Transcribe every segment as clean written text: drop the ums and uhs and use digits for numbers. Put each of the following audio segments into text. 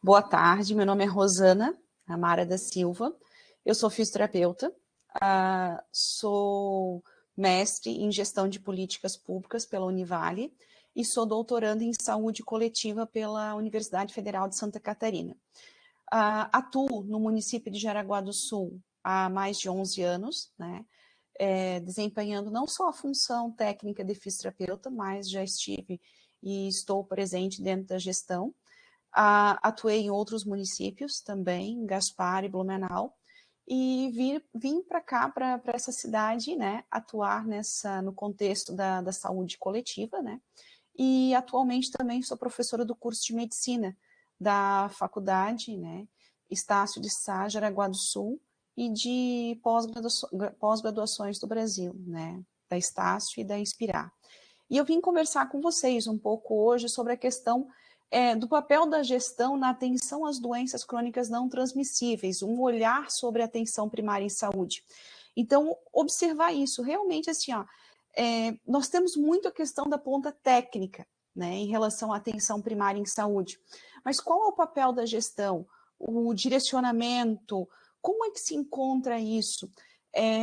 Boa tarde, meu nome é Rosana Amara da Silva, eu sou fisioterapeuta, sou mestre em gestão de políticas públicas pela Univale e sou doutoranda em saúde coletiva pela Universidade Federal de Santa Catarina. Atuo no município de Jaraguá do Sul há mais de 11 anos, né, desempenhando não só a função técnica de fisioterapeuta, mas já estive e estou presente dentro da gestão. Atuei em outros municípios também, Gaspar e Blumenau, e vim para cá, para essa cidade, né, atuar no contexto da saúde coletiva, né, e atualmente também sou professora do curso de medicina da faculdade, né, Estácio de Sá, Jaraguá do Sul, e de pós-graduações do Brasil, né, da Estácio e da Inspirar. E eu vim conversar com vocês um pouco hoje sobre a questão do papel da gestão na atenção às doenças crônicas não transmissíveis, um olhar sobre a atenção primária em saúde. Então, observar isso, realmente assim, nós temos muito a questão da ponta técnica, né, em relação à atenção primária em saúde, mas qual é o papel da gestão, o direcionamento, como é que se encontra isso?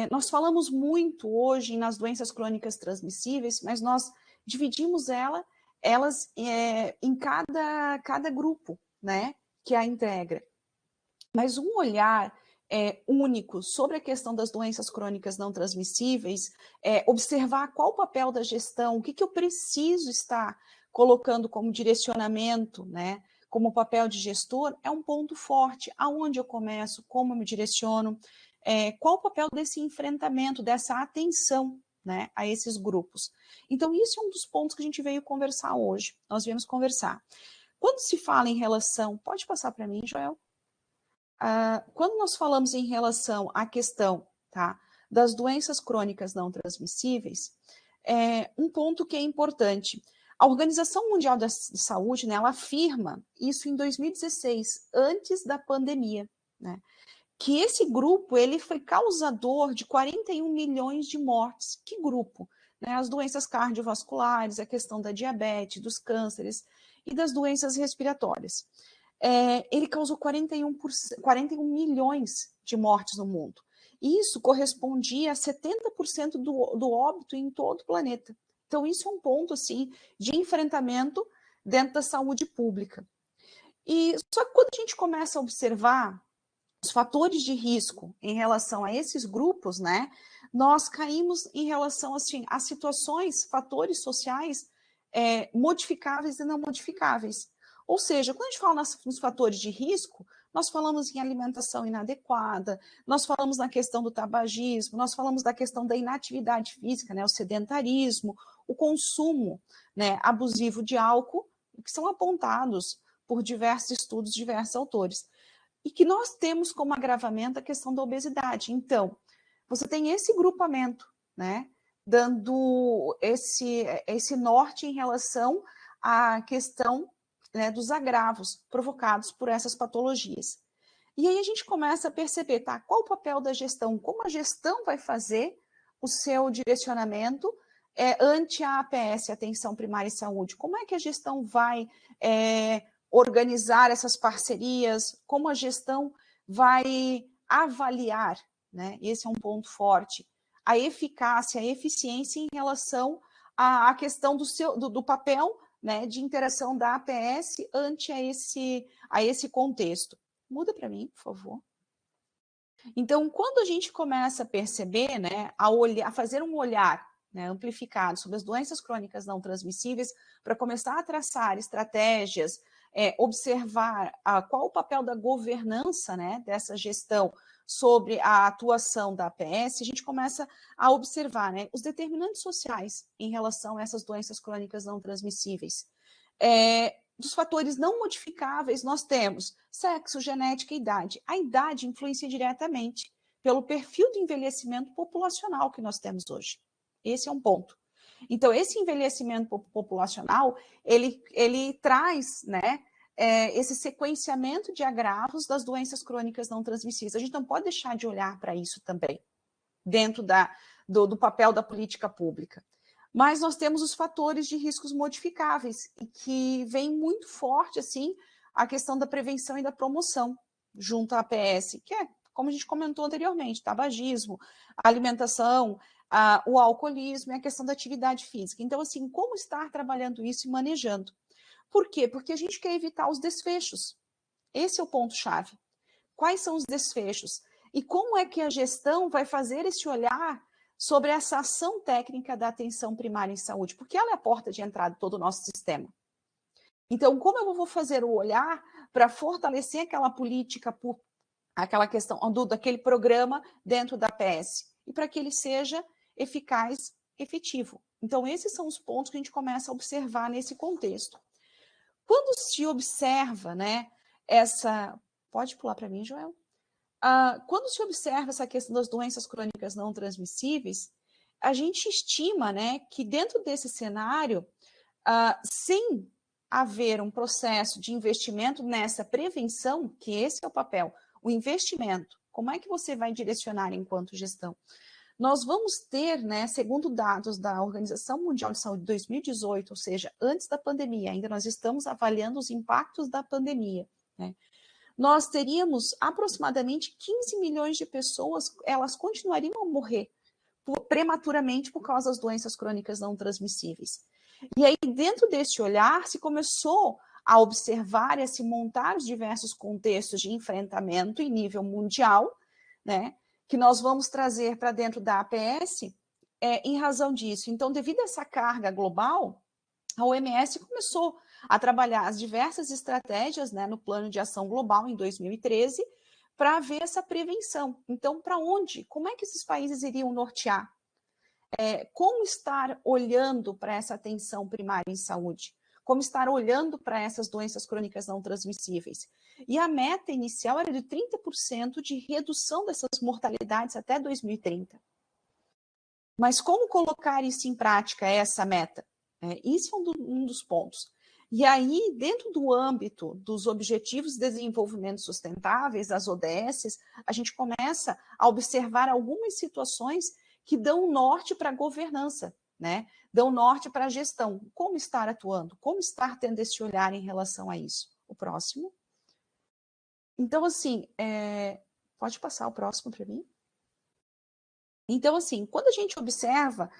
Nós falamos muito hoje nas doenças crônicas transmissíveis, mas nós dividimos elas em cada grupo, né, que a integra. Mas um olhar único sobre a questão das doenças crônicas não transmissíveis, observar qual o papel da gestão, o que eu preciso estar colocando como direcionamento, né, como papel de gestor, é um ponto forte. Aonde eu começo, como eu me direciono, qual o papel desse enfrentamento, dessa atenção, né, a esses grupos. Então, isso é um dos pontos que a gente veio conversar hoje. Nós viemos conversar. Quando se fala em relação... Pode passar para mim, Joel? Quando nós falamos em relação à questão, tá, das doenças crônicas não transmissíveis, um ponto que é importante. A Organização Mundial da Saúde, né, ela afirma isso em 2016, antes da pandemia, né, que esse grupo ele foi causador de 41 milhões de mortes. Que grupo? Né? As doenças cardiovasculares, a questão da diabetes, dos cânceres e das doenças respiratórias. Ele causou 41 milhões de mortes no mundo. Isso correspondia a 70% do óbito em todo o planeta. Então, isso é um ponto assim, de enfrentamento dentro da saúde pública. E só que quando a gente começa a observar os fatores de risco em relação a esses grupos, né, nós caímos em relação assim, a situações, fatores sociais modificáveis e não modificáveis. Ou seja, quando a gente fala nos fatores de risco, nós falamos em alimentação inadequada, nós falamos na questão do tabagismo, nós falamos da questão da inatividade física, né, o sedentarismo, o consumo, né, abusivo de álcool, que são apontados por diversos estudos, diversos autores. E que nós temos como agravamento a questão da obesidade. Então, você tem esse grupamento, né, dando esse norte em relação à questão, né, dos agravos provocados por essas patologias. E aí a gente começa a perceber, tá, qual o papel da gestão, como a gestão vai fazer o seu direcionamento ante a APS, Atenção Primária e Saúde, como é que a gestão vai organizar essas parcerias, como a gestão vai avaliar, né? Esse é um ponto forte, a eficácia, a eficiência em relação à questão do papel, né, de interação da APS ante a esse contexto. Muda para mim, por favor. Então, quando a gente começa a perceber, né, a fazer um olhar, né, amplificado sobre as doenças crônicas não transmissíveis, para começar a traçar estratégias, observar qual o papel da governança, né, dessa gestão sobre a atuação da APS, a gente começa a observar, né, os determinantes sociais em relação a essas doenças crônicas não transmissíveis. Dos fatores não modificáveis, nós temos sexo, genética e idade. A idade influencia diretamente pelo perfil de envelhecimento populacional que nós temos hoje. Esse é um ponto. Então, esse envelhecimento populacional, ele traz, né, esse sequenciamento de agravos das doenças crônicas não transmissíveis. A gente não pode deixar de olhar para isso também, dentro do papel da política pública. Mas nós temos os fatores de riscos modificáveis, e que vem muito forte, assim, a questão da prevenção e da promoção, junto à APS, que é, como a gente comentou anteriormente, tabagismo, alimentação, o alcoolismo e a questão da atividade física. Então, assim, como estar trabalhando isso e manejando? Por quê? Porque a gente quer evitar os desfechos. Esse é o ponto-chave. Quais são os desfechos? E como é que a gestão vai fazer esse olhar sobre essa ação técnica da atenção primária em saúde? Porque ela é a porta de entrada de todo o nosso sistema. Então, como eu vou fazer o olhar para fortalecer aquela política, aquela questão daquele programa dentro da APS, e para que ele seja eficaz, efetivo? Então, esses são os pontos que a gente começa a observar nesse contexto. Quando se observa, né, essa... Pode pular para mim, Joel? Quando se observa essa questão das doenças crônicas não transmissíveis, a gente estima, né, que dentro desse cenário, sem haver um processo de investimento nessa prevenção, que esse é o papel, o investimento, como é que você vai direcionar enquanto gestão? Nós vamos ter, né, segundo dados da Organização Mundial de Saúde de 2018, ou seja, antes da pandemia, ainda nós estamos avaliando os impactos da pandemia, né? Nós teríamos aproximadamente 15 milhões de pessoas, elas continuariam a morrer prematuramente por causa das doenças crônicas não transmissíveis. E aí, dentro desse olhar, se começou a observar e a se montar os diversos contextos de enfrentamento em nível mundial, né, que nós vamos trazer para dentro da APS em razão disso. Então, devido a essa carga global, a OMS começou a trabalhar as diversas estratégias, né, no Plano de Ação Global em 2013 para haver essa prevenção. Então, para onde? Como é que esses países iriam nortear? Como estar olhando para essa atenção primária em saúde? Como estar olhando para essas doenças crônicas não transmissíveis? E a meta inicial era de 30% de redução dessas mortalidades até 2030. Mas como colocar isso em prática, essa meta? Isso é um dos pontos. E aí, dentro do âmbito dos Objetivos de Desenvolvimento Sustentáveis, as ODS, a gente começa a observar algumas situações que dão norte para a governança, né? Dão norte para a gestão. Como estar atuando? Como estar tendo esse olhar em relação a isso? O próximo. Então, assim, pode passar o próximo para mim? Então, assim, quando a gente observa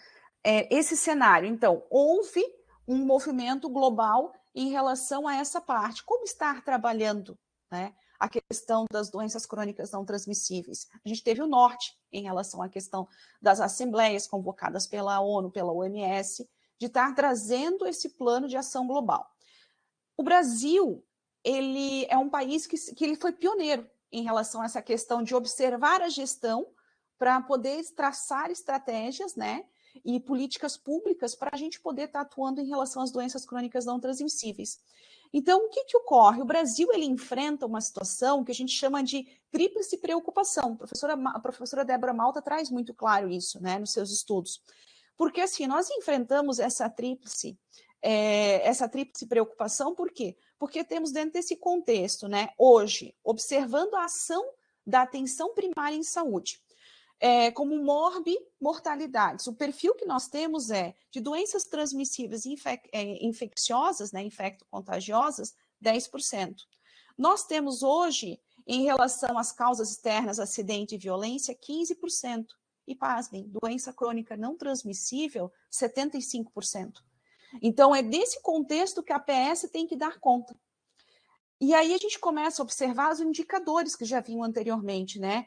esse cenário, então, houve um movimento global em relação a essa parte. Como estar trabalhando, né, a questão das doenças crônicas não transmissíveis? A gente teve o norte em relação à questão das assembleias convocadas pela ONU, pela OMS, de estar trazendo esse plano de ação global. O Brasil, ele é um país que ele foi pioneiro em relação a essa questão de observar a gestão para poder traçar estratégias, né, e políticas públicas para a gente poder estar atuando em relação às doenças crônicas não transmissíveis. Então, o que ocorre? O Brasil ele enfrenta uma situação que a gente chama de tríplice preocupação. A professora Débora Malta traz muito claro isso, né, nos seus estudos. Porque, assim, nós enfrentamos essa tríplice preocupação, por quê? Porque temos dentro desse contexto, né, hoje, observando a ação da atenção primária em saúde, como mortalidades. O perfil que nós temos é de doenças transmissíveis infecciosas, né, infecto-contagiosas, 10%. Nós temos hoje, em relação às causas externas, acidente e violência, 15%. E, pasmem, doença crônica não transmissível, 75%. Então, é desse contexto que a APS tem que dar conta. E aí a gente começa a observar os indicadores que já vinham anteriormente, né?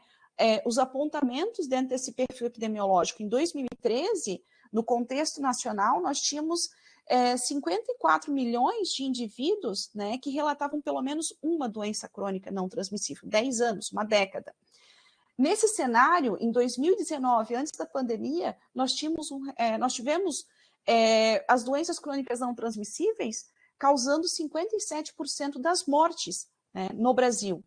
Os apontamentos dentro desse perfil epidemiológico. Em 2013, no contexto nacional, nós tínhamos 54 milhões de indivíduos, né, que relatavam pelo menos uma doença crônica não transmissível, 10 anos, uma década. Nesse cenário, em 2019, antes da pandemia, nós tivemos as doenças crônicas não transmissíveis causando 57% das mortes, né, no Brasil.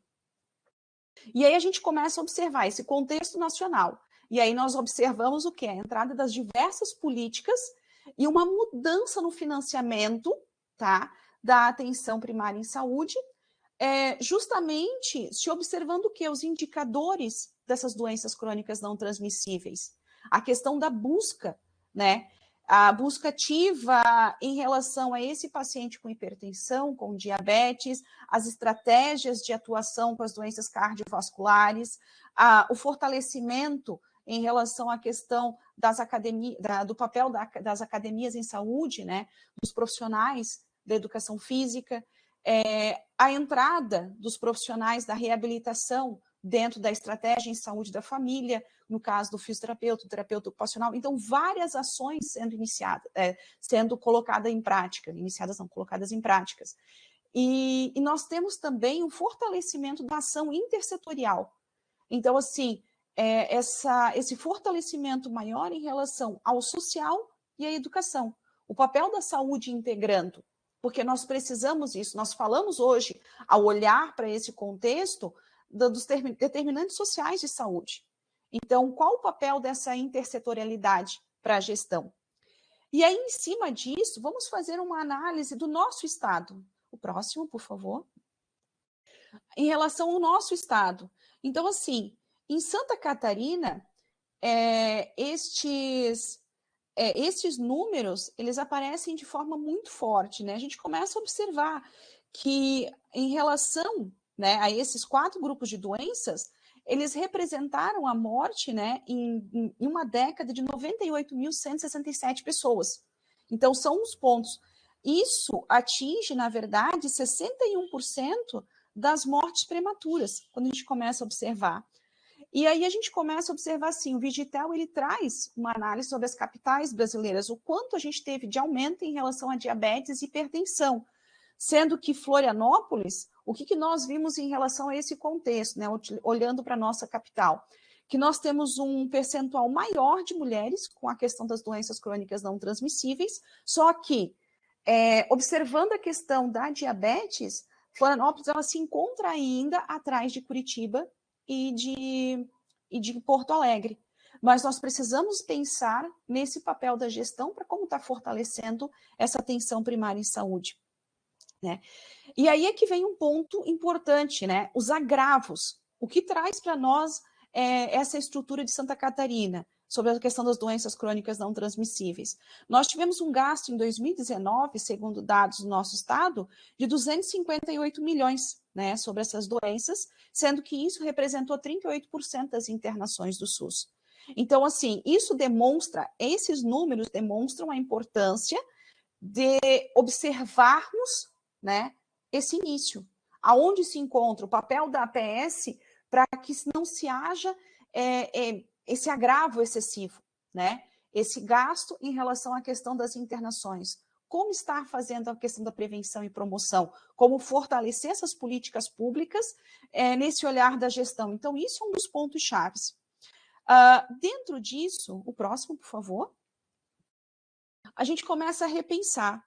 E aí a gente começa a observar esse contexto nacional. E aí nós observamos o quê? A entrada das diversas políticas e uma mudança no financiamento, tá, da atenção primária em saúde, justamente se observando o quê? Os indicadores dessas doenças crônicas não transmissíveis. A questão da busca, né, A busca ativa em relação a esse paciente com hipertensão, com diabetes, as estratégias de atuação com as doenças cardiovasculares, o fortalecimento em relação à questão das academias, do papel das academias em saúde, né, dos profissionais da educação física, a entrada dos profissionais da reabilitação dentro da estratégia em saúde da família, no caso do fisioterapeuta, do terapeuta ocupacional. Então, várias ações sendo iniciadas, sendo colocadas em prática, iniciadas não, colocadas em práticas. E nós temos também um fortalecimento da ação intersetorial. Então, assim, esse fortalecimento maior em relação ao social e à educação. O papel da saúde integrando, porque nós precisamos isso. Nós falamos hoje, ao olhar para esse contexto, dos determinantes sociais de saúde. Então, qual o papel dessa intersetorialidade para a gestão? E aí, em cima disso, vamos fazer uma análise do nosso estado. O próximo, por favor. Em relação ao nosso estado. Então, assim, em Santa Catarina, estes números, eles aparecem de forma muito forte, né? A gente começa a observar que, em relação, né, a esses 4 grupos de doenças, eles representaram a morte, né, em uma década de 98.167 pessoas. Então, são os pontos. Isso atinge, na verdade, 61% das mortes prematuras, quando a gente começa a observar. E aí a gente começa a observar assim, o Vigitel, ele traz uma análise sobre as capitais brasileiras, o quanto a gente teve de aumento em relação a diabetes e hipertensão, sendo que Florianópolis, o que nós vimos em relação a esse contexto, né, olhando para a nossa capital, que nós temos um percentual maior de mulheres com a questão das doenças crônicas não transmissíveis, só que, observando a questão da diabetes, Florianópolis ela se encontra ainda atrás de Curitiba e de Porto Alegre. Mas nós precisamos pensar nesse papel da gestão para como está fortalecendo essa atenção primária em saúde. Né? E aí é que vem um ponto importante, né? Os agravos. O que traz para nós essa estrutura de Santa Catarina sobre a questão das doenças crônicas não transmissíveis? Nós tivemos um gasto em 2019, segundo dados do nosso estado, de 258 milhões, né, sobre essas doenças, sendo que isso representou 38% das internações do SUS. Então, assim, esses números demonstram a importância de observarmos, né, esse início, aonde se encontra o papel da APS para que não se haja esse agravo excessivo, né, esse gasto em relação à questão das internações. Como estar fazendo a questão da prevenção e promoção, como fortalecer essas políticas públicas nesse olhar da gestão. Então, isso é um dos pontos chaves. Dentro disso, o próximo, por favor, a gente começa a repensar.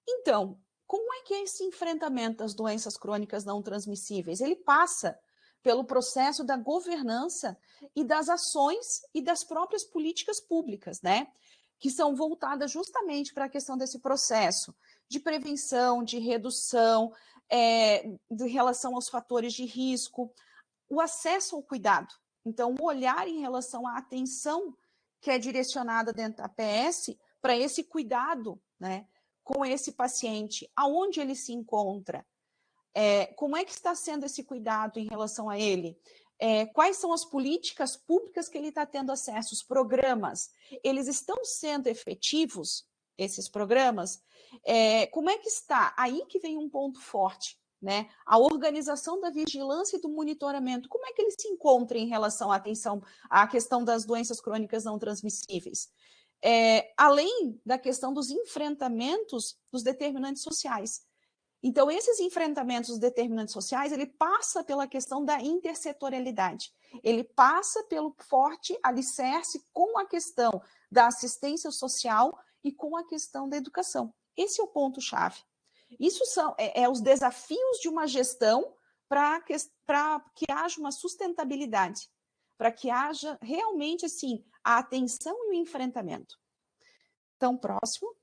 Então, como é que é esse enfrentamento das doenças crônicas não transmissíveis? Ele passa pelo processo da governança e das ações e das próprias políticas públicas, né? Que são voltadas justamente para a questão desse processo de prevenção, de redução, de relação aos fatores de risco, o acesso ao cuidado. Então, o olhar em relação à atenção que é direcionada dentro da APS para esse cuidado, né, com esse paciente, aonde ele se encontra, como é que está sendo esse cuidado em relação a ele, quais são as políticas públicas que ele está tendo acesso, os programas, eles estão sendo efetivos, esses programas, como é que está? Aí que vem um ponto forte, né? A organização da vigilância e do monitoramento, como é que ele se encontra em relação à atenção à questão das doenças crônicas não transmissíveis? Além da questão dos enfrentamentos dos determinantes sociais. Então, esses enfrentamentos dos determinantes sociais, ele passa pela questão da intersetorialidade, ele passa pelo forte alicerce com a questão da assistência social e com a questão da educação. Esse é o ponto-chave. Isso são os desafios de uma gestão para que haja uma sustentabilidade, para que haja realmente, assim, a atenção e o enfrentamento. Então, próximo.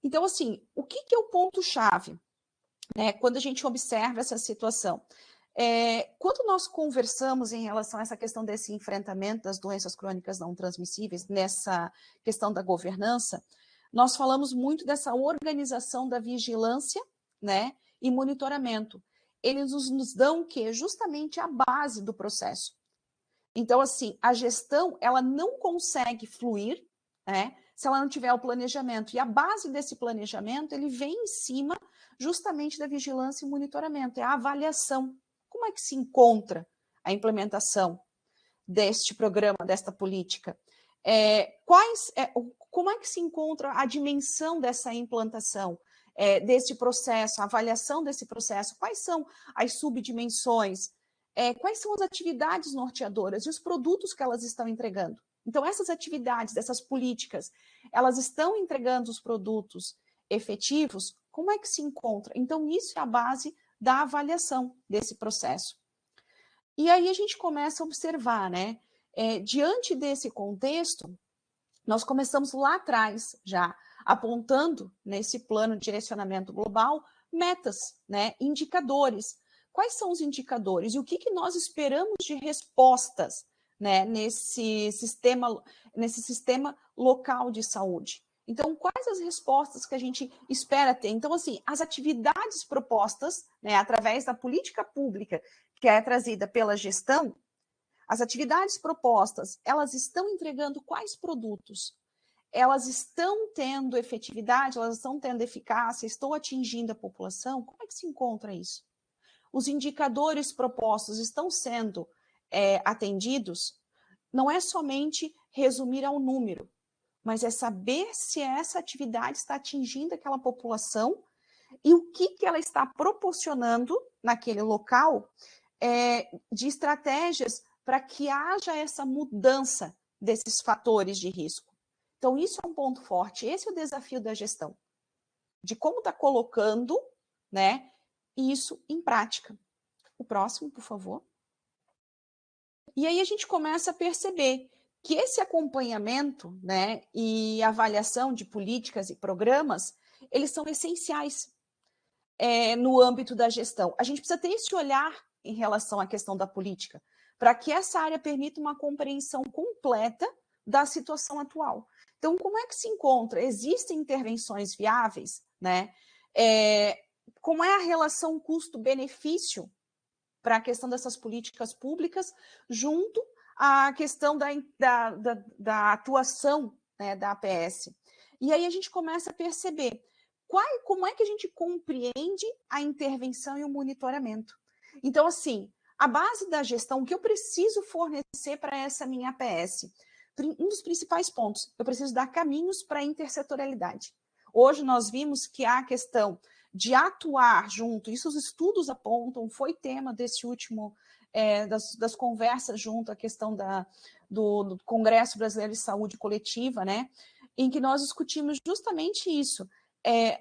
Então, assim, o que é o ponto-chave, né, quando a gente observa essa situação? Quando nós conversamos em relação a essa questão desse enfrentamento das doenças crônicas não transmissíveis, nessa questão da governança, nós falamos muito dessa organização da vigilância, né, e monitoramento. Eles nos dão o quê? Justamente a base do processo. Então, assim, a gestão, ela não consegue fluir, né, se ela não tiver o planejamento. E a base desse planejamento, ele vem em cima justamente da vigilância e monitoramento, é a avaliação. Como é que se encontra a implementação deste programa, desta política? Como é que se encontra a dimensão dessa implantação, desse processo, a avaliação desse processo? Quais são as subdimensões? Quais são as atividades norteadoras e os produtos que elas estão entregando? Então, essas atividades, essas políticas, elas estão entregando os produtos efetivos? Como é que se encontra? Então, isso é a base da avaliação desse processo. E aí a gente começa a observar, né? Diante desse contexto, nós começamos lá atrás, já apontando nesse plano de direcionamento global, metas, né? Indicadores. Quais são os indicadores e o que nós esperamos de respostas, né? nesse sistema local de saúde? Então, quais as respostas que a gente espera ter? Então, assim, as atividades propostas, né, através da política pública que é trazida pela gestão, as atividades propostas, elas estão entregando quais produtos? Elas estão tendo efetividade, elas estão tendo eficácia, estão atingindo a população? Como é que se encontra isso? Os indicadores propostos estão sendo atendidos? Não é somente resumir ao número, mas é saber se essa atividade está atingindo aquela população e o que ela está proporcionando naquele local de estratégias para que haja essa mudança desses fatores de risco. Então, isso é um ponto forte. Esse é o desafio da gestão, de como está colocando, né, isso em prática. O próximo, por favor. E aí a gente começa a perceber que esse acompanhamento, né, e avaliação de políticas e programas, eles são essenciais no âmbito da gestão. A gente precisa ter esse olhar em relação à questão da política, para que essa área permita uma compreensão completa da situação atual. Então, como é que se encontra? Existem intervenções viáveis, né? Como é a relação custo-benefício para a questão dessas políticas públicas, junto à questão da atuação, né, da APS. E aí a gente começa a perceber como é que a gente compreende a intervenção e o monitoramento. Então, assim, a base da gestão, o que eu preciso fornecer para essa minha APS? Um dos principais pontos, eu preciso dar caminhos para a intersetorialidade. Hoje nós vimos que há a questão de atuar junto, isso os estudos apontam, foi tema desse último, das conversas junto à questão do Congresso Brasileiro de Saúde Coletiva, né, em que nós discutimos justamente isso.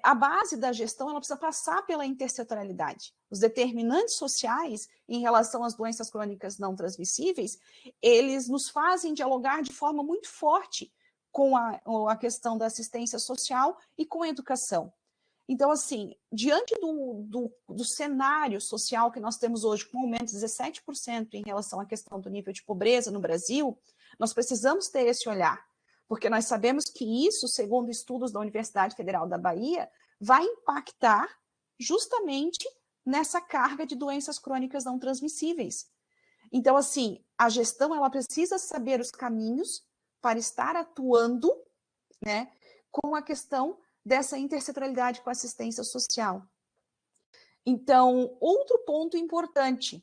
A base da gestão ela precisa passar pela intersetorialidade. Os determinantes sociais em relação às doenças crônicas não transmissíveis, eles nos fazem dialogar de forma muito forte com a questão da assistência social e com a educação. Então, assim, diante do cenário social que nós temos hoje, com um aumento de 17% em relação à questão do nível de pobreza no Brasil, nós precisamos ter esse olhar, porque nós sabemos que isso, segundo estudos da Universidade Federal da Bahia, vai impactar justamente nessa carga de doenças crônicas não transmissíveis. Então, assim, a gestão ela precisa saber os caminhos para estar atuando, né, com a questão dessa intersetorialidade com a assistência social. Então, outro ponto importante,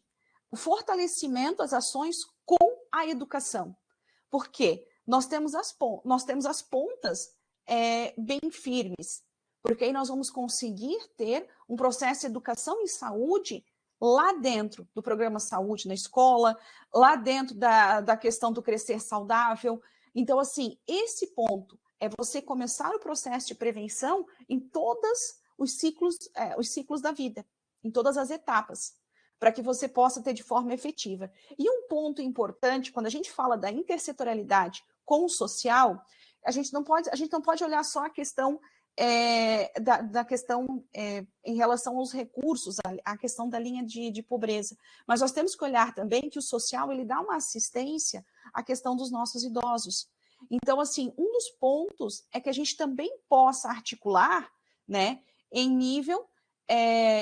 o fortalecimento das ações com a educação. Por quê? Nós temos as pontas bem firmes, porque aí nós vamos conseguir ter um processo de educação em saúde lá dentro do programa Saúde na escola, lá dentro da questão do crescer saudável. Então, assim, esse ponto é você começar o processo de prevenção em todos os ciclos da vida, em todas as etapas, para que você possa ter de forma efetiva. E um ponto importante, quando a gente fala da intersetorialidade com o social, a gente não pode olhar só a questão da questão em relação aos recursos, a questão da linha de pobreza. Mas nós temos que olhar também que o social ele dá uma assistência à questão dos nossos idosos. Então, assim, um dos pontos é que a gente também possa articular, né, em nível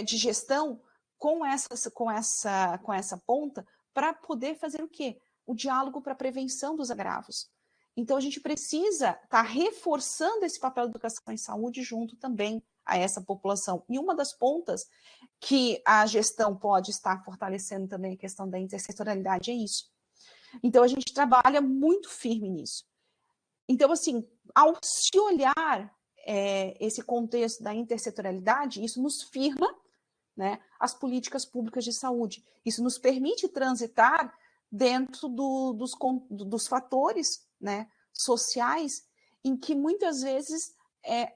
de gestão com essa ponta para poder fazer o quê? O diálogo para a prevenção dos agravos. Então, a gente precisa estar reforçando esse papel da educação em saúde junto também a essa população. E uma das pontas que a gestão pode estar fortalecendo também a questão da intersetorialidade é isso. Então, a gente trabalha muito firme nisso. Então, assim, ao se olhar esse contexto da intersetorialidade, isso nos firma, né, as políticas públicas de saúde. Isso nos permite transitar dentro dos fatores, né, sociais, em que muitas vezes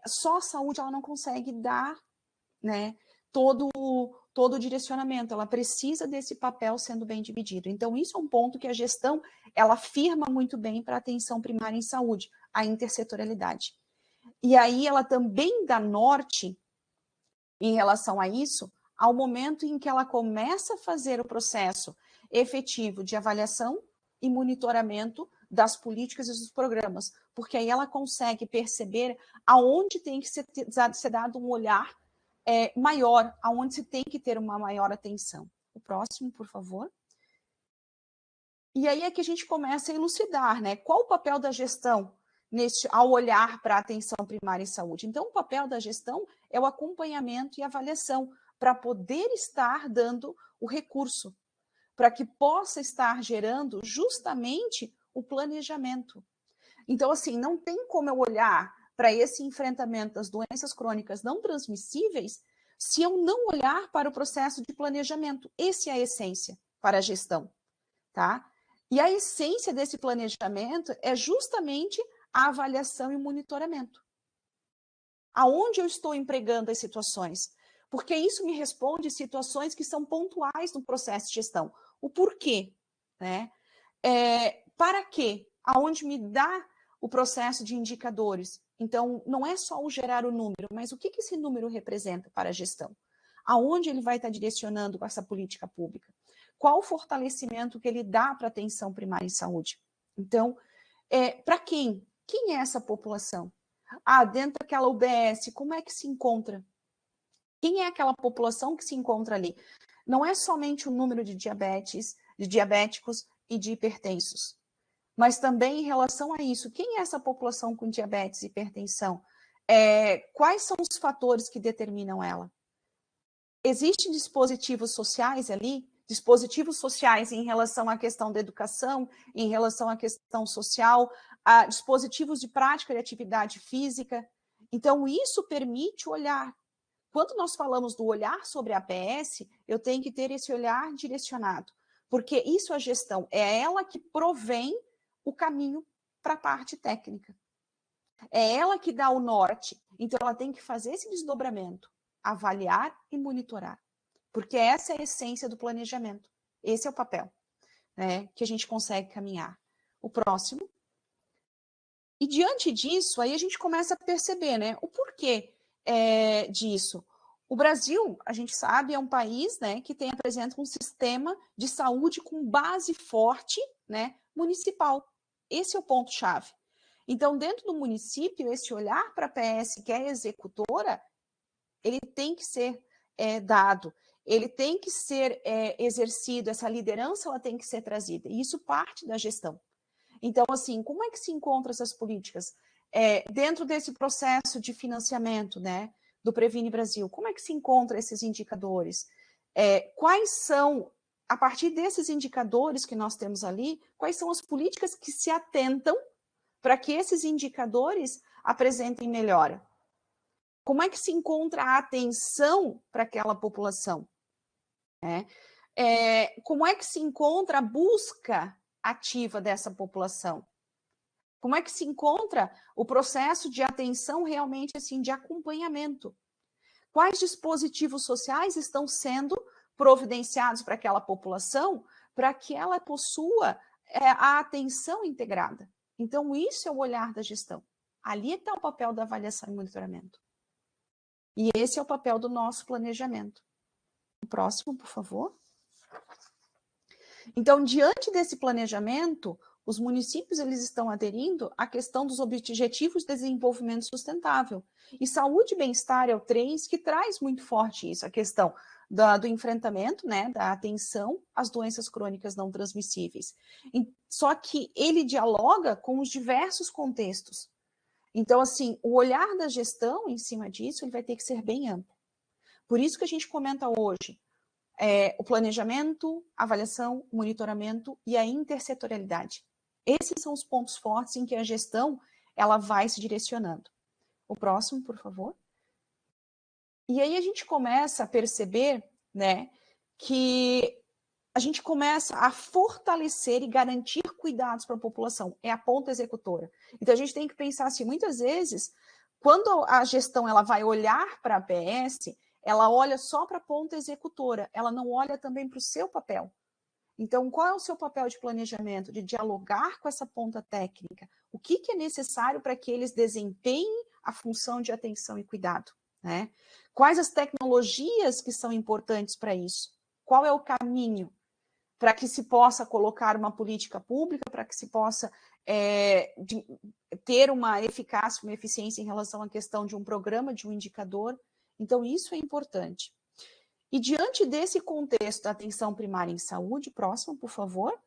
só a saúde ela não consegue dar, né, todo o direcionamento, ela precisa desse papel sendo bem dividido. Então, isso é um ponto que a gestão ela afirma muito bem para a atenção primária em saúde, a intersetorialidade. E aí ela também dá norte em relação a isso, ao momento em que ela começa a fazer o processo efetivo de avaliação e monitoramento das políticas e dos programas, porque aí ela consegue perceber aonde tem que ser dado um olhar maior, aonde se tem que ter uma maior atenção. O próximo, por favor. E aí é que a gente começa a elucidar, né? Qual o papel da gestão ao olhar para a atenção primária em saúde? Então, o papel da gestão é o acompanhamento e avaliação para poder estar dando o recurso, para que possa estar gerando justamente o planejamento. Então, assim, não tem como eu olhar para esse enfrentamento das doenças crônicas não transmissíveis se eu não olhar para o processo de planejamento. Essa é a essência para a gestão, tá? E a essência desse planejamento é justamente a avaliação e o monitoramento. Aonde eu estou empregando as situações? Porque isso me responde situações que são pontuais no processo de gestão. O porquê, né? Para quê? Aonde me dá o processo de indicadores. Então, não é só o gerar o número, mas o que esse número representa para a gestão? Aonde ele vai estar direcionando com essa política pública? Qual o fortalecimento que ele dá para a atenção primária em saúde? Então, para quem? Quem é essa população? Dentro daquela UBS, como é que se encontra? Quem é aquela população que se encontra ali? Não é somente o número de diabéticos e de hipertensos, mas também em relação a isso, quem é essa população com diabetes e hipertensão? Quais são os fatores que determinam ela? Existem dispositivos sociais ali? Dispositivos sociais em relação à questão da educação, em relação à questão social, a dispositivos de prática de atividade física. Então, isso permite olhar. Quando nós falamos do olhar sobre a APS, eu tenho que ter esse olhar direcionado, porque isso é a gestão, é ela que provém o caminho para a parte técnica. É ela que dá o norte, então ela tem que fazer esse desdobramento, avaliar e monitorar, porque essa é a essência do planejamento. Esse é o papel, né, que a gente consegue caminhar. O próximo. E diante disso, aí a gente começa a perceber, né, o porquê disso. O Brasil, a gente sabe, é um país, né, que apresenta um sistema de saúde com base forte, né, municipal. Esse é o ponto-chave. Então, dentro do município, esse olhar para a PS, que é executora, ele tem que ser dado, ele tem que ser exercido, essa liderança ela tem que ser trazida, e isso parte da gestão. Então, assim, como é que se encontram essas políticas? Dentro desse processo de financiamento, né, do Previne Brasil, como é que se encontram esses indicadores? Quais são, a partir desses indicadores que nós temos ali, quais são as políticas que se atentam para que esses indicadores apresentem melhora? Como é que se encontra a atenção para aquela população? Como é que se encontra a busca ativa dessa população? Como é que se encontra o processo de atenção realmente assim de acompanhamento? Quais dispositivos sociais estão sendo providenciados para aquela população para que ela possua a atenção integrada? Então, isso é o olhar da gestão. Ali está o papel da avaliação e monitoramento. E esse é o papel do nosso planejamento. O próximo, por favor. Então, diante desse planejamento, os municípios eles estão aderindo à questão dos Objetivos de Desenvolvimento Sustentável. E saúde e bem-estar é o 3 que traz muito forte isso, a questão do enfrentamento, né, da atenção às doenças crônicas não transmissíveis. Só que ele dialoga com os diversos contextos. Então, assim, o olhar da gestão em cima disso, ele vai ter que ser bem amplo. Por isso que a gente comenta hoje o planejamento, avaliação, monitoramento e a intersetorialidade. Esses são os pontos fortes em que a gestão ela vai se direcionando. O próximo, por favor. E aí a gente começa a perceber, né, que a gente começa a fortalecer e garantir cuidados para a população. É a ponta executora. Então a gente tem que pensar assim, muitas vezes, quando a gestão ela vai olhar para a APS, ela olha só para a ponta executora, ela não olha também para o seu papel. Então, qual é o seu papel de planejamento? De dialogar com essa ponta técnica? O que é necessário para que eles desempenhem a função de atenção e cuidado? Né? Quais as tecnologias que são importantes para isso? Qual é o caminho para que se possa colocar uma política pública, para que se possa ter uma eficácia, uma eficiência em relação à questão de um programa, de um indicador? Então, isso é importante. E diante desse contexto da atenção primária em saúde, próximo, por favor,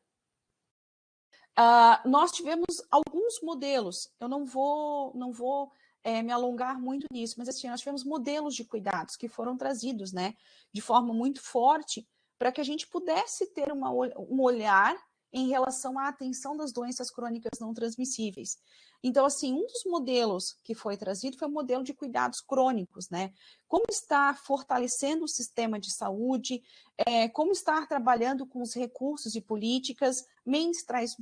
nós tivemos alguns modelos, eu não vou me alongar muito nisso, mas assim, nós tivemos modelos de cuidados que foram trazidos, né, de forma muito forte, para que a gente pudesse ter um olhar em relação à atenção das doenças crônicas não transmissíveis. Então, assim, um dos modelos que foi trazido foi o modelo de cuidados crônicos, né? Como estar fortalecendo o sistema de saúde, como estar trabalhando com os recursos e políticas. Mendes traz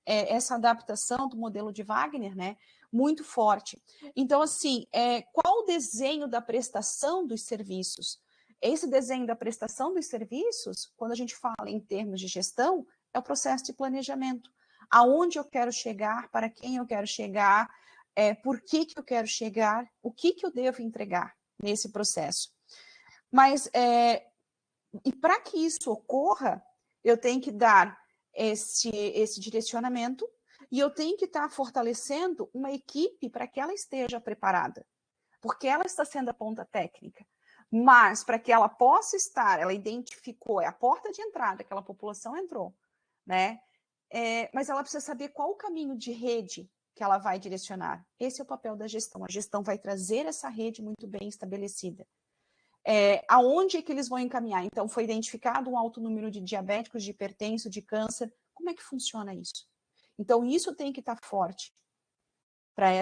essa adaptação do modelo de Wagner, né? Muito forte. Então, assim, qual o desenho da prestação dos serviços? Esse desenho da prestação dos serviços, quando a gente fala em termos de gestão, é o processo de planejamento. Aonde eu quero chegar, para quem eu quero chegar, por que eu quero chegar, o que eu devo entregar nesse processo. Mas, e para que isso ocorra, eu tenho que dar esse direcionamento e eu tenho que estar fortalecendo uma equipe para que ela esteja preparada, porque ela está sendo a ponta técnica. Mas, para que ela possa estar, ela identificou, é a porta de entrada, aquela população entrou, né? Mas ela precisa saber qual o caminho de rede que ela vai direcionar. Esse é o papel da gestão. A gestão vai trazer essa rede muito bem estabelecida. Aonde é que eles vão encaminhar? Então, foi identificado um alto número de diabéticos, de hipertenso, de câncer. Como é que funciona isso? Então, isso tem que estar forte para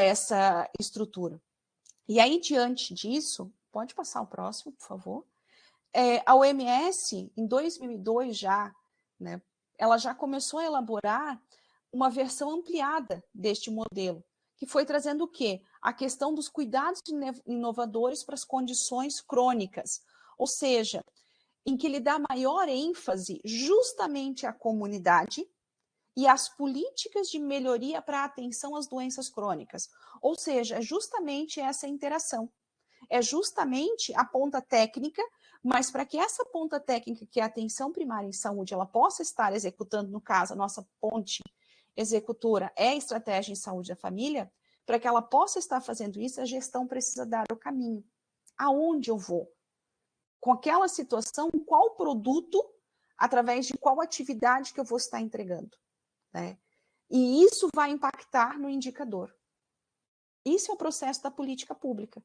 essa estrutura. E aí, diante disso, pode passar o próximo, por favor. A OMS, em 2002 já, né, ela já começou a elaborar uma versão ampliada deste modelo, que foi trazendo o quê? A questão dos cuidados inovadores para as condições crônicas, ou seja, em que ele dá maior ênfase justamente à comunidade e às políticas de melhoria para a atenção às doenças crônicas, ou seja, é justamente essa interação. É justamente a ponta técnica, mas para que essa ponta técnica, que é a atenção primária em saúde, ela possa estar executando, no caso, a nossa ponte executora é a estratégia em saúde da família, para que ela possa estar fazendo isso, a gestão precisa dar o caminho. Aonde eu vou? Com aquela situação, qual produto, através de qual atividade que eu vou estar entregando? Né? E isso vai impactar no indicador. Isso é o processo da política pública,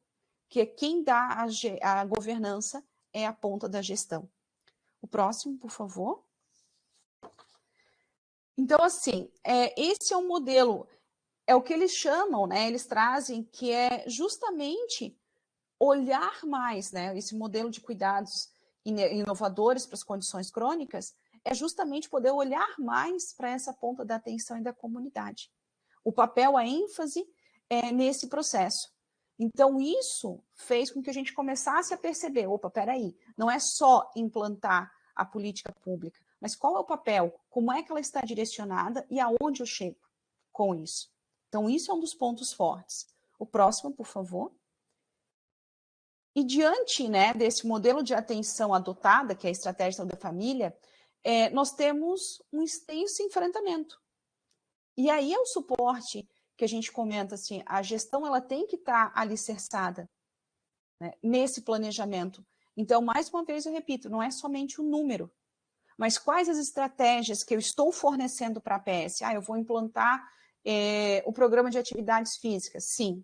que é quem dá a governança é a ponta da gestão. O próximo, por favor. Então, assim, esse é um modelo, é o que eles chamam, né? Eles trazem que é justamente olhar mais, né? Esse modelo de cuidados inovadores para as condições crônicas é justamente poder olhar mais para essa ponta da atenção e da comunidade. O papel, a ênfase é nesse processo. Então, isso fez com que a gente começasse a perceber, opa, peraí, não é só implantar a política pública, mas qual é o papel, como é que ela está direcionada e aonde eu chego com isso. Então, isso é um dos pontos fortes. O próximo, por favor. E diante, né, desse modelo de atenção adotada, que é a estratégia da família, nós temos um extenso enfrentamento. E aí é o suporte que a gente comenta, assim, a gestão ela tem que estar alicerçada, né, nesse planejamento. Então, mais uma vez eu repito, não é somente o número, mas quais as estratégias que eu estou fornecendo para a APS? Eu vou implantar o programa de atividades físicas. Sim.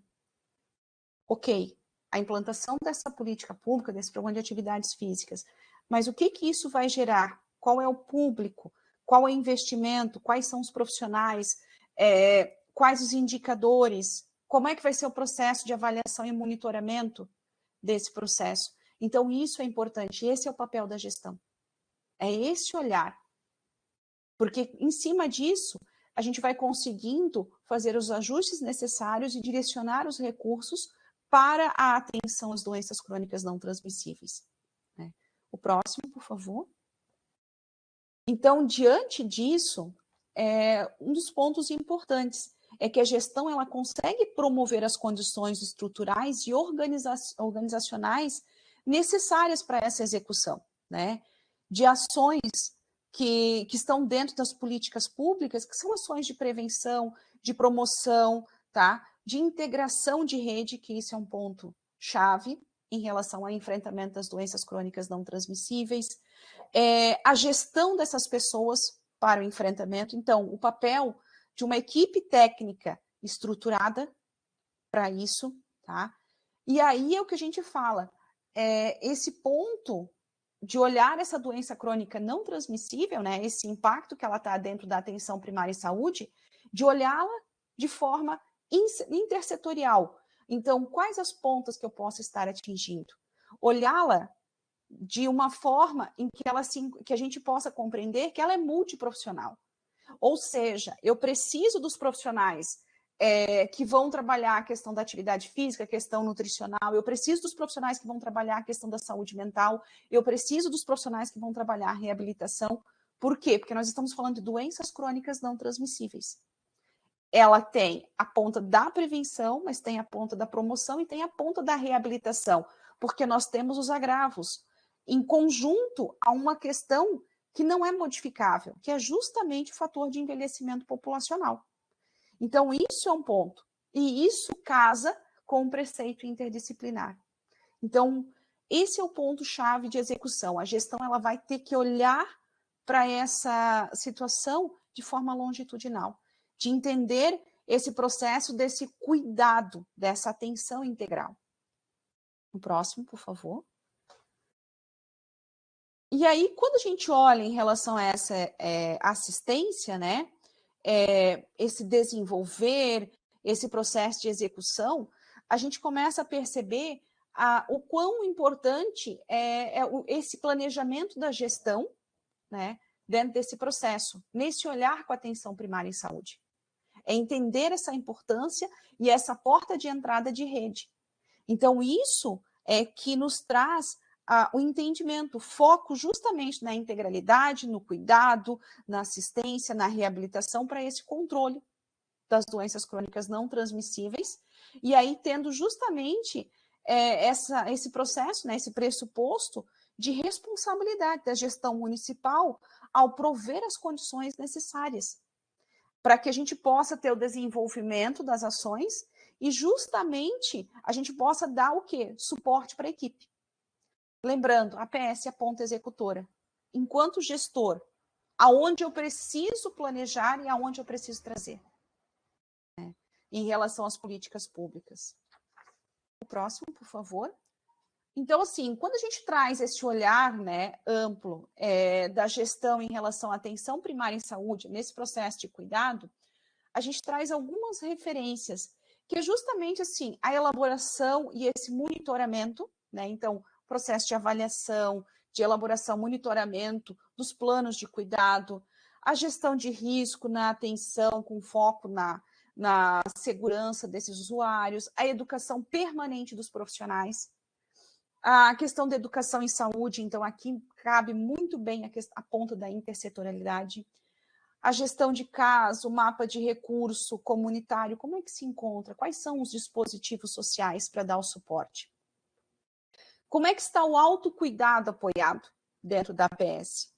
Ok, a implantação dessa política pública, desse programa de atividades físicas, mas o que isso vai gerar? Qual é o público? Qual é o investimento? Quais são os profissionais? Quais os indicadores? Como é que vai ser o processo de avaliação e monitoramento desse processo? Então, isso é importante, esse é o papel da gestão. É esse olhar. Porque, em cima disso, a gente vai conseguindo fazer os ajustes necessários e direcionar os recursos para a atenção às doenças crônicas não transmissíveis. Né? O próximo, por favor. Então, diante disso, um dos pontos importantes é que a gestão ela consegue promover as condições estruturais e organizacionais necessárias para essa execução, né? De ações que estão dentro das políticas públicas, que são ações de prevenção, de promoção, tá? De integração de rede, que isso é um ponto chave em relação ao enfrentamento das doenças crônicas não transmissíveis, a gestão dessas pessoas para o enfrentamento. Então, o papel de uma equipe técnica estruturada para isso, tá? E aí é o que a gente fala, esse ponto de olhar essa doença crônica não transmissível, né, esse impacto que ela está dentro da atenção primária em saúde, de olhá-la de forma intersetorial. Então, quais as pontas que eu posso estar atingindo? Olhá-la de uma forma em que que a gente possa compreender que ela é multiprofissional. Ou seja, eu preciso dos profissionais que vão trabalhar a questão da atividade física, a questão nutricional, eu preciso dos profissionais que vão trabalhar a questão da saúde mental, eu preciso dos profissionais que vão trabalhar a reabilitação. Por quê? Porque nós estamos falando de doenças crônicas não transmissíveis. Ela tem a ponta da prevenção, mas tem a ponta da promoção e tem a ponta da reabilitação, porque nós temos os agravos em conjunto a uma questão que não é modificável, que é justamente o fator de envelhecimento populacional. Então, isso é um ponto. E isso casa com o preceito interdisciplinar. Então, esse é o ponto-chave de execução. A gestão ela vai ter que olhar para essa situação de forma longitudinal, de entender esse processo desse cuidado, dessa atenção integral. O próximo, por favor. E aí, quando a gente olha em relação a essa assistência, né, esse desenvolver, esse processo de execução, a gente começa a perceber o quão importante esse planejamento da gestão, né, dentro desse processo, nesse olhar com a atenção primária em saúde. É entender essa importância e essa porta de entrada de rede. Então, isso é que nos traz o entendimento, o foco justamente na integralidade, no cuidado, na assistência, na reabilitação para esse controle das doenças crônicas não transmissíveis, e aí tendo justamente esse processo, né, esse pressuposto de responsabilidade da gestão municipal ao prover as condições necessárias para que a gente possa ter o desenvolvimento das ações e justamente a gente possa dar o quê? Suporte para a equipe. Lembrando, a PS é a ponta executora. Enquanto gestor, aonde eu preciso planejar e aonde eu preciso trazer, né, em relação às políticas públicas. O próximo, por favor. Então, assim, quando a gente traz esse olhar, né, amplo da gestão em relação à atenção primária em saúde, nesse processo de cuidado, a gente traz algumas referências, que é justamente assim, a elaboração e esse monitoramento, né? Então, processo de avaliação, de elaboração, monitoramento dos planos de cuidado, a gestão de risco na atenção, com foco na segurança desses usuários, a educação permanente dos profissionais, a questão da educação em saúde, então aqui cabe muito bem a ponta da intersetorialidade, a gestão de caso, o mapa de recurso comunitário, como é que se encontra? Quais são os dispositivos sociais para dar o suporte? Como é que está o autocuidado apoiado dentro da APS?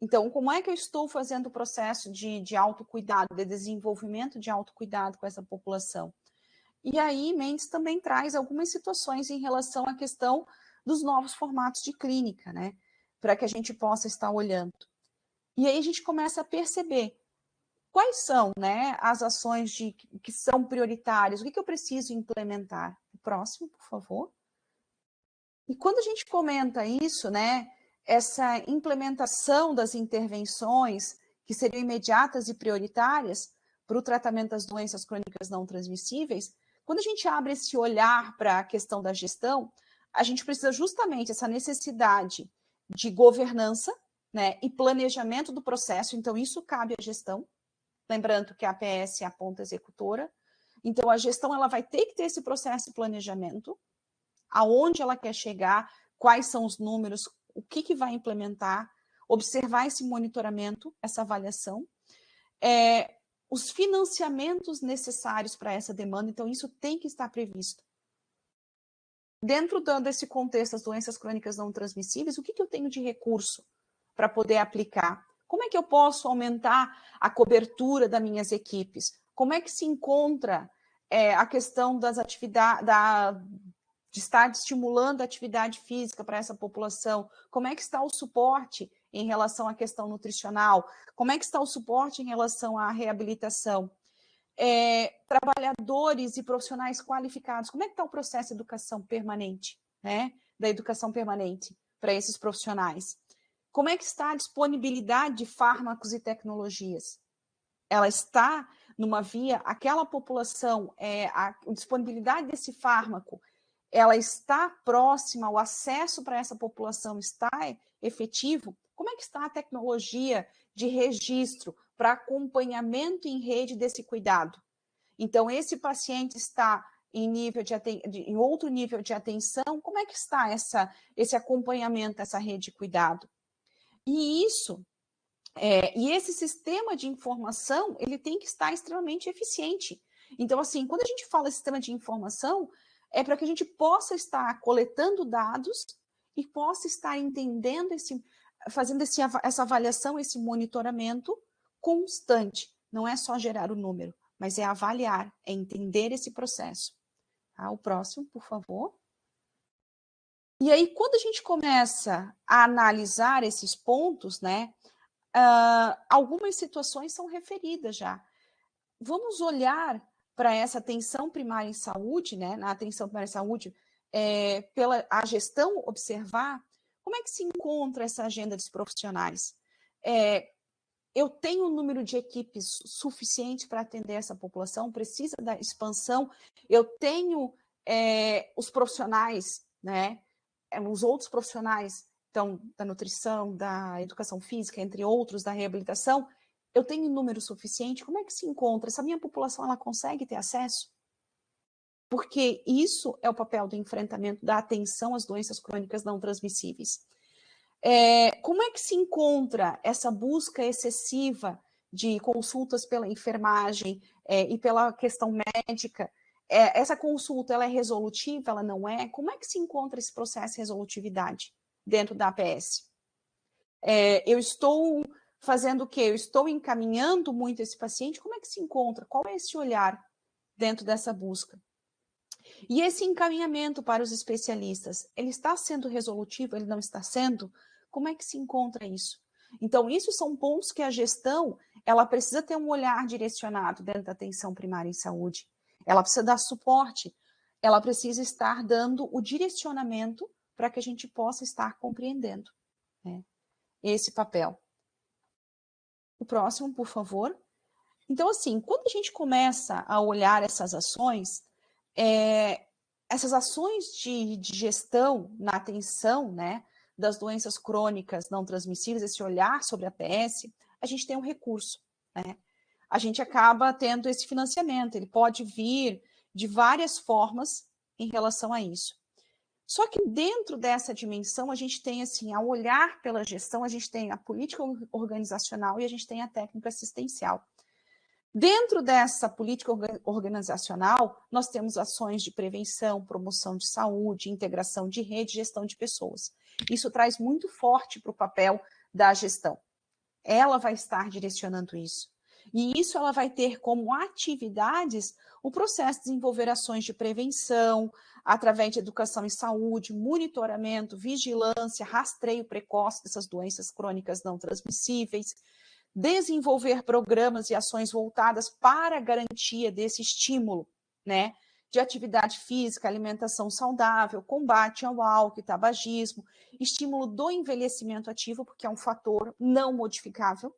Então, como é que eu estou fazendo o processo de autocuidado, de desenvolvimento de autocuidado com essa população? E aí, Mendes também traz algumas situações em relação à questão dos novos formatos de clínica, né? Para que a gente possa estar olhando. E aí a gente começa a perceber quais são, né, as ações que são prioritárias, o que eu preciso implementar. O próximo, por favor. E quando a gente comenta isso, né, essa implementação das intervenções que seriam imediatas e prioritárias para o tratamento das doenças crônicas não transmissíveis, quando a gente abre esse olhar para a questão da gestão, a gente precisa justamente essa necessidade de governança, né, e planejamento do processo, então isso cabe à gestão, lembrando que a APS é a ponta executora, então a gestão ela vai ter que ter esse processo de planejamento, aonde ela quer chegar, quais são os números, o que vai implementar, observar esse monitoramento, essa avaliação, os financiamentos necessários para essa demanda, então isso tem que estar previsto. Dentro desse contexto das doenças crônicas não transmissíveis, o que eu tenho de recurso para poder aplicar? Como é que eu posso aumentar a cobertura das minhas equipes? Como é que se encontra a questão das atividades, de estar estimulando a atividade física para essa população? Como é que está o suporte em relação à questão nutricional? Como é que está o suporte em relação à reabilitação? Trabalhadores e profissionais qualificados, como é que está o processo de educação permanente, né? Da educação permanente para esses profissionais? Como é que está a disponibilidade de fármacos e tecnologias? Ela está numa via, aquela população, a disponibilidade desse fármaco, ela está próxima, o acesso para essa população está efetivo? Como é que está a tecnologia de registro para acompanhamento em rede desse cuidado? Então, esse paciente está em outro nível de atenção, como é que está esse acompanhamento, essa rede de cuidado? E esse sistema de informação, ele tem que estar extremamente eficiente. Então, assim, quando a gente fala sistema de informação, é para que a gente possa estar coletando dados e possa estar entendendo fazendo essa avaliação, esse monitoramento constante. Não é só gerar o número, mas é avaliar, é entender esse processo. Tá? O próximo, por favor. E aí, quando a gente começa a analisar esses pontos, né, algumas situações são referidas já. Vamos olhar para essa atenção primária em saúde, né, na atenção primária em saúde, pela a gestão observar como é que se encontra essa agenda dos profissionais. Eu tenho um número de equipes suficiente para atender essa população, precisa da expansão, eu tenho os profissionais, né, os outros profissionais, então, da nutrição, da educação física, entre outros, da reabilitação, eu tenho número suficiente? Como é que se encontra? Essa minha população, ela consegue ter acesso? Porque isso é o papel do enfrentamento da atenção às doenças crônicas não transmissíveis. Como é que se encontra essa busca excessiva de consultas pela enfermagem e pela questão médica? Essa consulta, ela é resolutiva, ela não é? Como é que se encontra esse processo de resolutividade dentro da APS? Eu estou fazendo o quê? Eu estou encaminhando muito esse paciente? Como é que se encontra? Qual é esse olhar dentro dessa busca? E esse encaminhamento para os especialistas, ele está sendo resolutivo, ele não está sendo? Como é que se encontra isso? Então, isso são pontos que a gestão, ela precisa ter um olhar direcionado dentro da atenção primária em saúde. Ela precisa dar suporte, ela precisa estar dando o direcionamento para que a gente possa estar compreendendo, né, esse papel. O próximo, por favor. Então, assim, quando a gente começa a olhar essas ações de gestão na atenção, né, das doenças crônicas não transmissíveis, esse olhar sobre a APS, a gente tem um recurso, né? A gente acaba tendo esse financiamento, ele pode vir de várias formas em relação a isso. Só que dentro dessa dimensão, a gente tem, assim, ao olhar pela gestão, a gente tem a política organizacional e a gente tem a técnica assistencial. Dentro dessa política organizacional, nós temos ações de prevenção, promoção de saúde, integração de rede, gestão de pessoas. Isso traz muito forte para o papel da gestão. Ela vai estar direcionando isso. E isso ela vai ter como atividades o processo de desenvolver ações de prevenção, através de educação em saúde, monitoramento, vigilância, rastreio precoce dessas doenças crônicas não transmissíveis, desenvolver programas e ações voltadas para a garantia desse estímulo, né, de atividade física, alimentação saudável, combate ao álcool e tabagismo, estímulo do envelhecimento ativo, porque é um fator não modificável,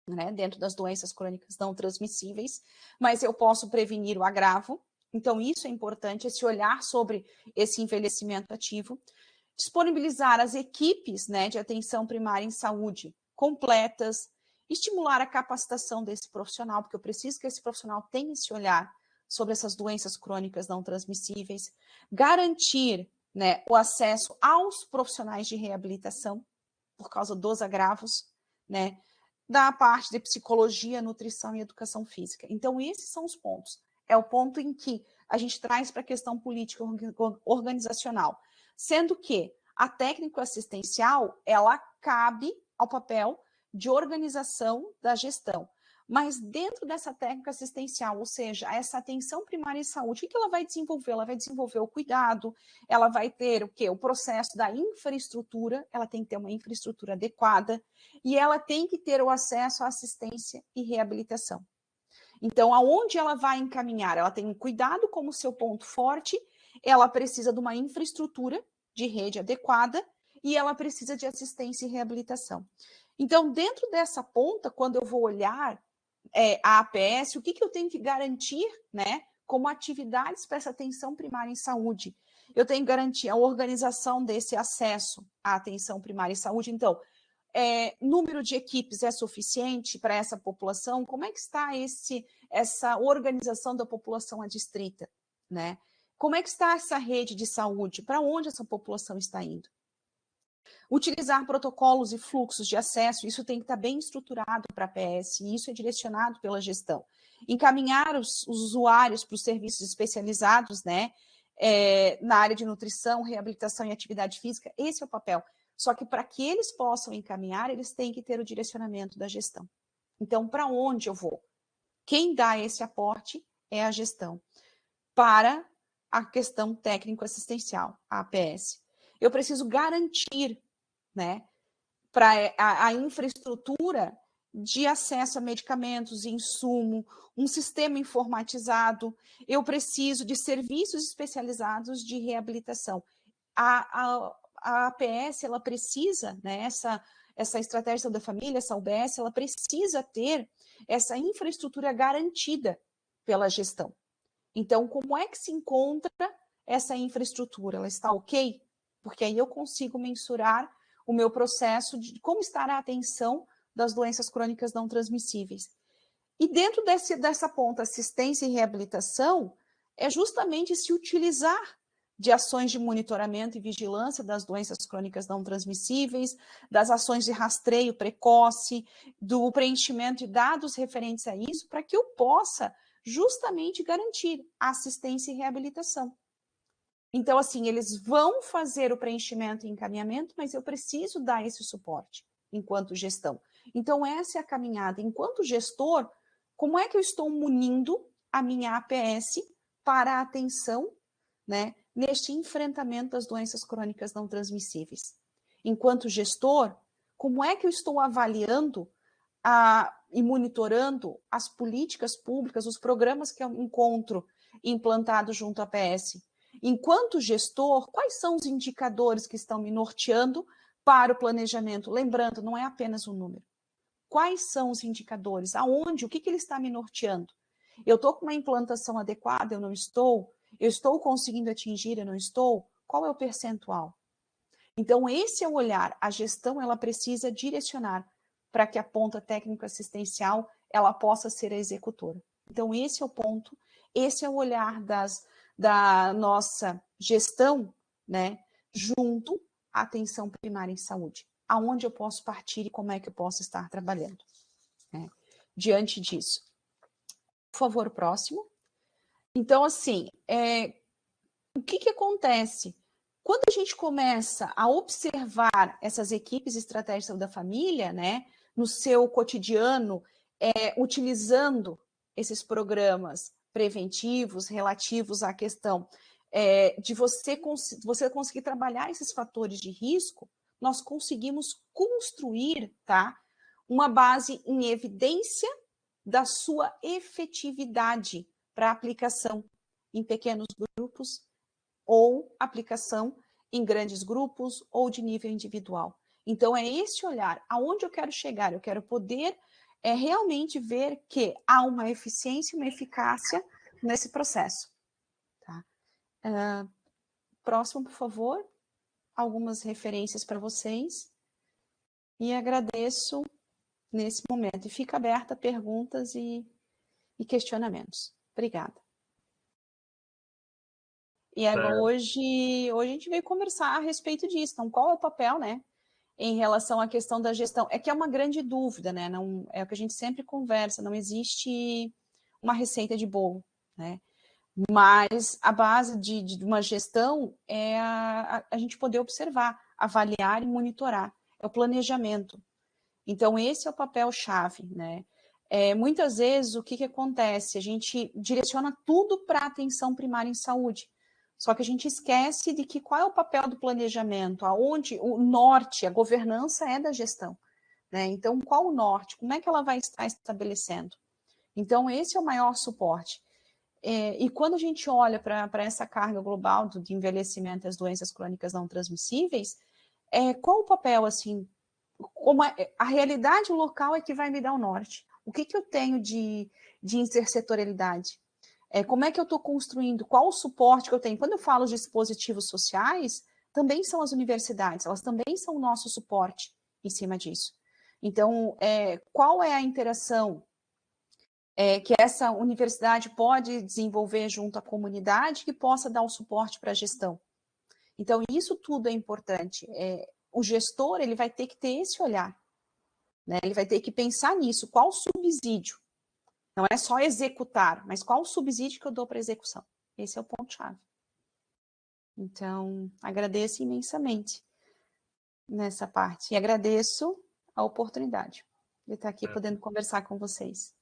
né, dentro das doenças crônicas não transmissíveis, mas eu posso prevenir o agravo. Então, isso é importante, esse olhar sobre esse envelhecimento ativo. Disponibilizar as equipes, né, de atenção primária em saúde completas, estimular a capacitação desse profissional, porque eu preciso que esse profissional tenha esse olhar sobre essas doenças crônicas não transmissíveis, garantir, né, o acesso aos profissionais de reabilitação, por causa dos agravos, né, da parte de psicologia, nutrição e educação física. Então, esses são os pontos. É o ponto em que a gente traz para a questão política organizacional, sendo que a técnico-assistencial, ela cabe ao papel de organização da gestão. Mas dentro dessa técnica assistencial, ou seja, essa atenção primária em saúde, o que ela vai desenvolver? Ela vai desenvolver o cuidado, ela vai ter o quê? O processo da infraestrutura, ela tem que ter uma infraestrutura adequada e ela tem que ter o acesso à assistência e reabilitação. Então, aonde ela vai encaminhar? Ela tem um cuidado como seu ponto forte, ela precisa de uma infraestrutura de rede adequada e ela precisa de assistência e reabilitação. Então, dentro dessa ponta, quando eu vou olhar a APS, o que eu tenho que garantir, né, como atividades para essa atenção primária em saúde? Eu tenho que garantir a organização desse acesso à atenção primária em saúde. Então, número de equipes é suficiente para essa população? Como é que está essa organização da população adstrita, né? Como é que está essa rede de saúde? Para onde essa população está indo? Utilizar protocolos e fluxos de acesso, isso tem que estar bem estruturado para a APS, e isso é direcionado pela gestão. Encaminhar os usuários para os serviços especializados, né, na área de nutrição, reabilitação e atividade física, esse é o papel. Só que para que eles possam encaminhar, eles têm que ter o direcionamento da gestão. Então, para onde eu vou? Quem dá esse aporte é a gestão. Para a questão técnico-assistencial, a APS. Eu preciso garantir, né, para a infraestrutura de acesso a medicamentos, insumo, um sistema informatizado. Eu preciso de serviços especializados de reabilitação. A APS, ela precisa, né, essa estratégia da família, essa UBS, ela precisa ter essa infraestrutura garantida pela gestão. Então, como é que se encontra essa infraestrutura? Ela está ok? Porque aí eu consigo mensurar o meu processo de como está a atenção das doenças crônicas não transmissíveis. E dentro dessa ponta, assistência e reabilitação, é justamente se utilizar de ações de monitoramento e vigilância das doenças crônicas não transmissíveis, das ações de rastreio precoce, do preenchimento de dados referentes a isso, para que eu possa justamente garantir assistência e reabilitação. Então, assim, eles vão fazer o preenchimento e encaminhamento, mas eu preciso dar esse suporte enquanto gestão. Então, essa é a caminhada. Enquanto gestor, como é que eu estou munindo a minha APS para a atenção, né, neste enfrentamento das doenças crônicas não transmissíveis? Enquanto gestor, como é que eu estou avaliando e monitorando as políticas públicas, os programas que eu encontro implantados junto à APS? Enquanto gestor, quais são os indicadores que estão me norteando para o planejamento? Lembrando, não é apenas um número. Quais são os indicadores? Aonde? O que ele está me norteando? Eu estou com uma implantação adequada? Eu não estou? Eu estou conseguindo atingir? Eu não estou? Qual é o percentual? Então, esse é o olhar. A gestão, ela precisa direcionar para que a ponta técnico-assistencial ela possa ser a executora. Então, esse é o ponto, esse é o olhar da nossa gestão, né, junto à atenção primária em saúde. Aonde eu posso partir e como é que eu posso estar trabalhando, né, diante disso. favor, próximo. Então, assim, o que acontece? Quando a gente começa a observar essas equipes estratégicas da família, né, no seu cotidiano, utilizando esses programas preventivos relativos à questão de você conseguir trabalhar esses fatores de risco, nós conseguimos construir, tá, uma base em evidência da sua efetividade para aplicação em pequenos grupos ou aplicação em grandes grupos ou de nível individual. Então, é esse olhar. Aonde eu quero chegar? Eu quero poder realmente ver que há uma eficiência, uma eficácia nesse processo. Tá? Próximo, por favor. Algumas referências para vocês. E agradeço nesse momento. E fica aberta a perguntas e questionamentos. Obrigada. E agora, hoje a gente veio conversar a respeito disso. Então, qual é o papel, né, em relação à questão da gestão? É que é uma grande dúvida, né? Não, é o que a gente sempre conversa, não existe uma receita de bolo, né? Mas a base de uma gestão é a gente poder observar, avaliar e monitorar. É o planejamento. Então, esse é o papel-chave, né? Muitas vezes, o que acontece? A gente direciona tudo para a atenção primária em saúde. Só que a gente esquece de que qual é o papel do planejamento, aonde o norte, a governança é da gestão, né? Então, qual o norte? Como é que ela vai estar estabelecendo? Então, esse é o maior suporte. E quando a gente olha para essa carga global de envelhecimento e as doenças crônicas não transmissíveis, qual o papel, assim, como a realidade local é que vai me dar o norte? O que eu tenho de intersetorialidade? Como é que eu estou construindo? Qual o suporte que eu tenho? Quando eu falo de dispositivos sociais, também são as universidades, elas também são o nosso suporte em cima disso. Então, qual é a interação que essa universidade pode desenvolver junto à comunidade que possa dar o suporte para a gestão? Então, isso tudo é importante. O gestor, ele vai ter que ter esse olhar, né? Ele vai ter que pensar nisso. Qual o subsídio? Não é só executar, mas qual o subsídio que eu dou para execução? Esse é o ponto-chave. Então, agradeço imensamente nessa parte. E agradeço a oportunidade de estar aqui podendo conversar com vocês.